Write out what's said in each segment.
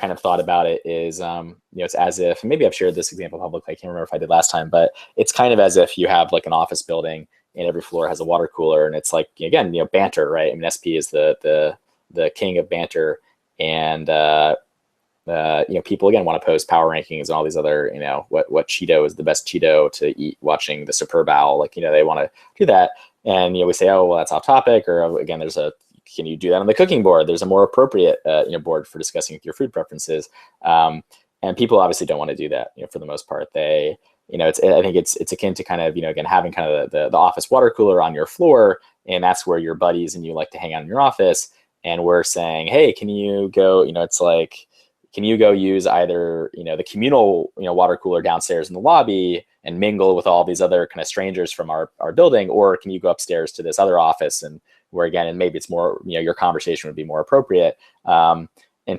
kind of thought about it is, it's as if, and maybe I've shared this example publicly, I can't remember if I did last time, but it's kind of as if you have like an office building and every floor has a water cooler, and it's like, again, banter, right? I mean, SP is the king of banter, and people again want to post power rankings and all these other, what Cheeto is the best Cheeto to eat watching the Superb Owl, like, they want to do that, and we say, oh well, that's off topic, or again, can you do that on the cooking board? There's a more appropriate board for discussing your food preferences, and people obviously don't want to do that. For the most part, I think it's akin to kind of again having kind of the office water cooler on your floor, and that's where your buddies and you like to hang out in your office, and we're saying, hey, can you go? It's like, can you go use either the communal water cooler downstairs in the lobby and mingle with all these other kind of strangers from our building, or can you go upstairs to this other office and where again, and maybe it's more, your conversation would be more appropriate. And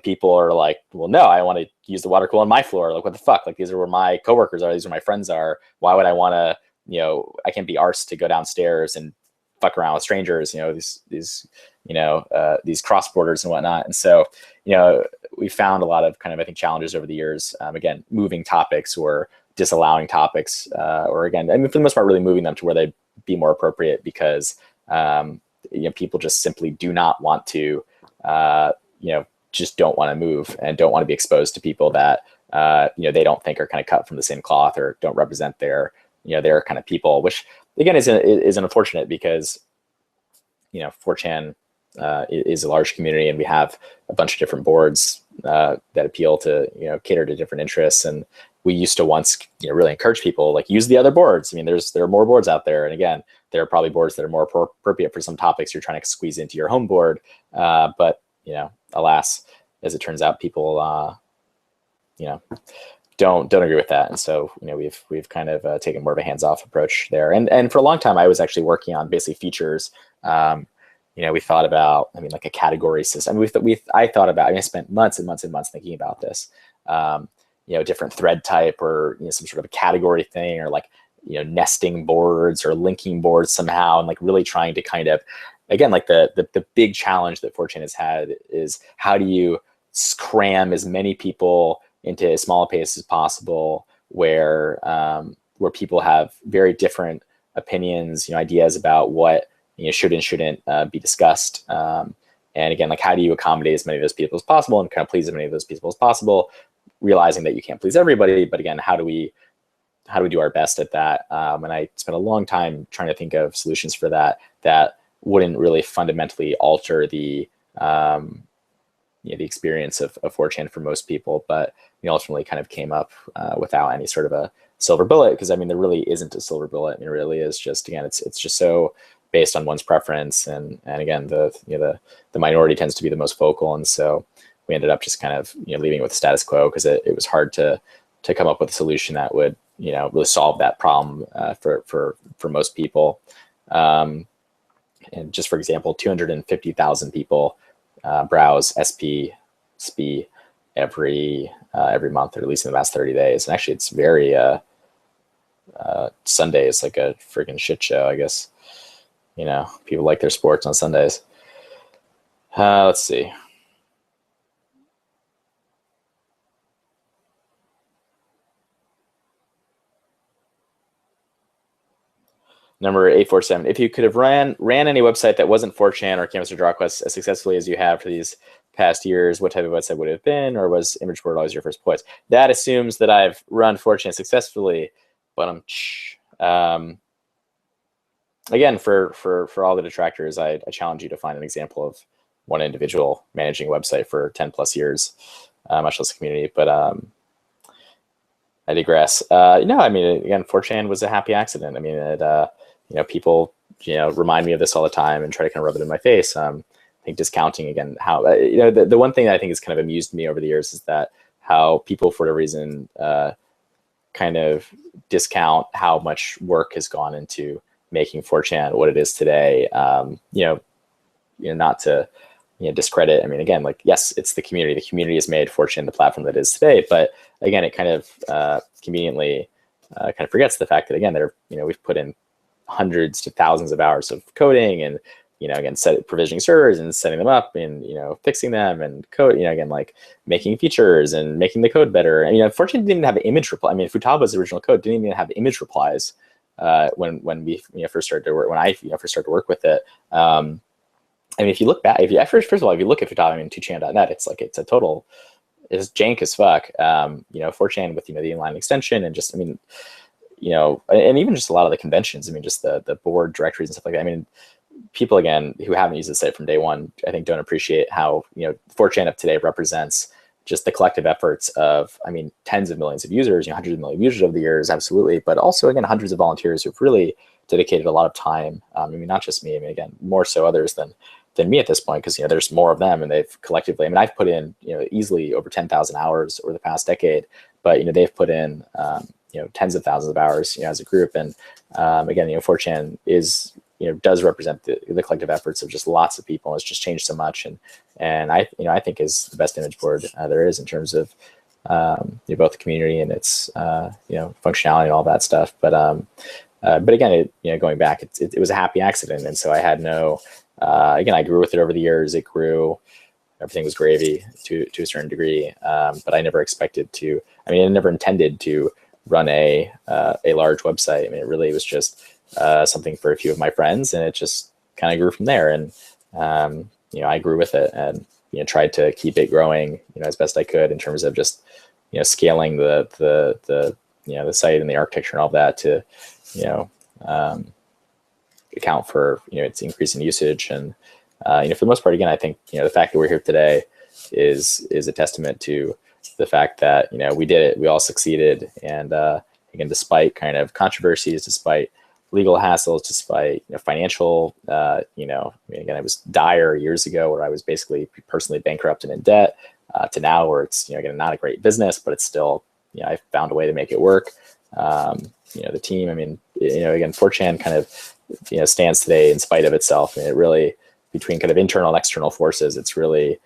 people are like, well, no, I want to use the water cooler on my floor. Like, what the fuck? Like, these are where my coworkers are. These are my friends are. Why would I want to, I can't be arsed to go downstairs and fuck around with strangers, these cross borders and whatnot. And so, we found a lot of kind of, I think, challenges over the years, again, moving topics or disallowing topics, or again, I mean, for the most part, really moving them to where they'd be more appropriate, because, people just simply do not want to, just don't want to move and don't want to be exposed to people that, they don't think are kind of cut from the same cloth or don't represent their kind of people, which again is unfortunate because, 4chan is a large community, and we have a bunch of different boards that appeal to, cater to different interests. And we used to once, really encourage people, like, use the other boards. I mean, there are more boards out there. And again, there are probably boards that are more appropriate for some topics you're trying to squeeze into your home board. But, alas, as it turns out, people, don't agree with that. And so, we've kind of taken more of a hands-off approach there. And for a long time, I was actually working on basically features. We thought about, like a category system. I thought about, I spent months and months and months thinking about this, different thread type, or, some sort of a category thing, or like, nesting boards or linking boards somehow. And like really trying to kind of, again, like the big challenge that 4chan has had is, how do you cram as many people into as small a pace as possible, where people have very different opinions, ideas about what, should and shouldn't be discussed. And again, like, how do you accommodate as many of those people as possible and kind of please as many of those people as possible, realizing that you can't please everybody. But again, how do we do our best at that? And I spent a long time trying to think of solutions for that wouldn't really fundamentally alter the experience of 4chan for most people, but we ultimately kind of came up without any sort of a silver bullet, because there really isn't a silver bullet. It really is just, again, it's just so based on one's preference, and again, the minority tends to be the most vocal, and so we ended up just kind of leaving it with the status quo, because it was hard to come up with a solution that would really solve that problem for most people. And just for example, 250,000 people browse SP every month, or at least in the last 30 days. And actually, it's very Sunday is like a freaking shit show, I guess. People like their sports on Sundays. Let's see. Number 847. If you could have ran any website that wasn't 4chan or Canvas or DrawQuest as successfully as you have for these past years, what type of website would it have been, or was ImageBoard always your first choice? That assumes that I've run 4chan successfully, but again, for all the detractors, I challenge you to find an example of one individual managing a website for 10 plus years, much less a community. But I digress. No, again, 4chan was a happy accident. People, remind me of this all the time and try to kind of rub it in my face. I think discounting, again, how, the one thing that I think has kind of amused me over the years is that how people, for whatever reason, kind of discount how much work has gone into making 4chan what it is today. Not to discredit. Again, like, yes, it's the community. The community has made 4chan the platform that it is today. But again, it kind of conveniently kind of forgets the fact that, again, we've put in hundreds to thousands of hours of coding and again, provisioning servers and setting them up and, fixing them and code, again, like making features and making the code better. And, fortunately, didn't even have image reply. I mean, Futaba's original code didn't even have image replies when we first started to work, when I first started to work with it. I mean, if you look back, first of all, if you look at Futaba, I mean, 2chan.net, it's jank as fuck. 4chan with, the inline extension and just, I mean, and even just a lot of the conventions, I mean, just the board directories and stuff like that. I mean, people, again, who haven't used the site from day one, I think don't appreciate how, 4chan of today represents just the collective efforts of, I mean, tens of millions of users, hundreds of millions of users over the years, absolutely. But also, again, hundreds of volunteers who've really dedicated a lot of time. I mean, not just me, I mean, again, more so others than me at this point, because, there's more of them, and they've collectively, I mean, I've put in, easily over 10,000 hours over the past decade, but, they've put in, tens of thousands of hours, as a group. And again, 4chan is, does represent the collective efforts of just lots of people. It's just changed so much. And I think is the best image board there is in terms of, both the community and its, functionality and all that stuff. But again, going back, it was a happy accident. And so I had no, again, I grew with it over the years. It grew, everything was gravy to a certain degree. But I never expected to, I mean, I never intended to run a large website. I mean, it really was just something for a few of my friends, and it just kind of grew from there. And I grew with it, and tried to keep it growing, as best I could in terms of just scaling the site and the architecture and all that to account for its increase in usage. And for the most part, again, I think the fact that we're here today is a testament to the fact that we did it, we all succeeded. And again, despite kind of controversies, despite legal hassles, despite financial, I mean, again, it was dire years ago where I was basically personally bankrupt and in debt, to now where it's again, not a great business, but it's still I found a way to make it work. The team, I mean, again, 4chan kind of stands today in spite of itself. I mean, it really, between kind of internal and external forces, it's really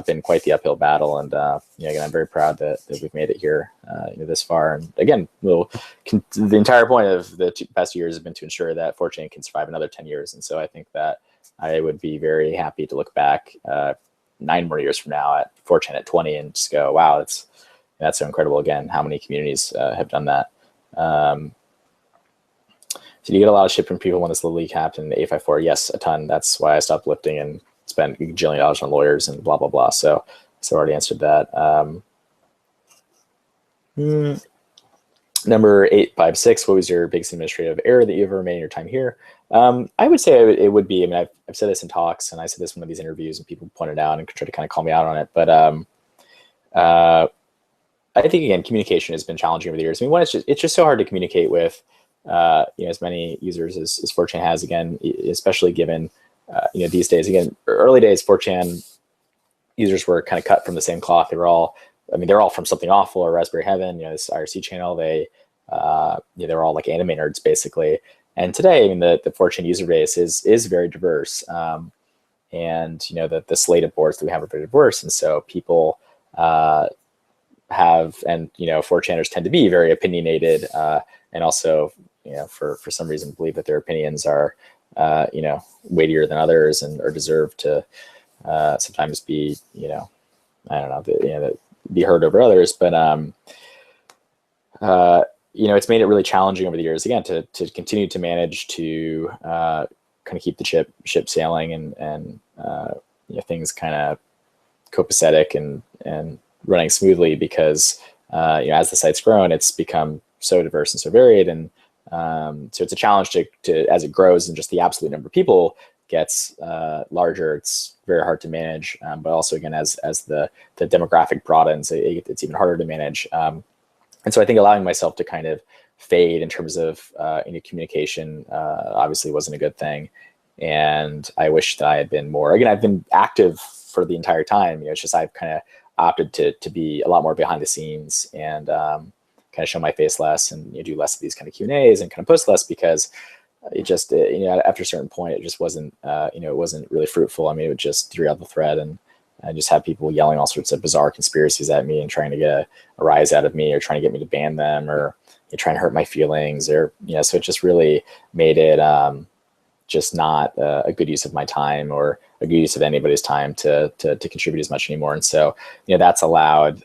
been quite the uphill battle. And again, I'm very proud that we've made it here this far. And again, the entire point of the past 2 years has been to ensure that 4chan can survive another 10 years. And so I think that I would be very happy to look back 9 more years from now at 4chan at 20 and just go, wow, that's so incredible. Again, how many communities have done that. So you get a lot of shit from people when this little league happened in the 854? Yes, a ton. That's why I stopped lifting and spent $1 gajillion on lawyers and blah, blah, blah. So I already answered that. Number 856, what was your biggest administrative error that you ever made in your time here? I would say it would be, I mean, I've said this in talks, and I said this in one of these interviews, and people pointed out and tried to kind of call me out on it. But I think, again, communication has been challenging over the years. I mean, one, it's just so hard to communicate with as many users as 4chan has, again, especially given these days. Again, early days 4chan users were kind of cut from the same cloth. They're all from Something Awful or Raspberry Heaven, this IRC channel. They're all like anime nerds basically. And today, I mean, the 4chan user base is very diverse. And the slate of boards that we have are very diverse. And so people have, and 4chaners tend to be very opinionated, and also for some reason believe that their opinions are weightier than others and or deserve to sometimes be I don't know, be heard over others. But it's made it really challenging over the years, again, to continue to manage to kind of keep the ship sailing and things kind of copacetic and running smoothly, because as the site's grown, it's become so diverse and so varied. And so it's a challenge to as it grows and just the absolute number of people gets larger, it's very hard to manage. But also, again, as the demographic broadens, it's even harder to manage. And so I think allowing myself to kind of fade in terms of any communication obviously wasn't a good thing. And I wish that I had been more, again, I've been active for the entire time. It's just I've kind of opted to be a lot more behind the scenes and kind of show my face less and do less of these kind of Q&As and kind of post less, because it just, after a certain point, it just wasn't, it wasn't really fruitful. I mean, it would just threw out the thread, and I just have people yelling all sorts of bizarre conspiracies at me and trying to get a rise out of me, or trying to get me to ban them, or trying to hurt my feelings, or, so it just really made it, just not a good use of my time or a good use of anybody's time to contribute as much anymore. And so, that's allowed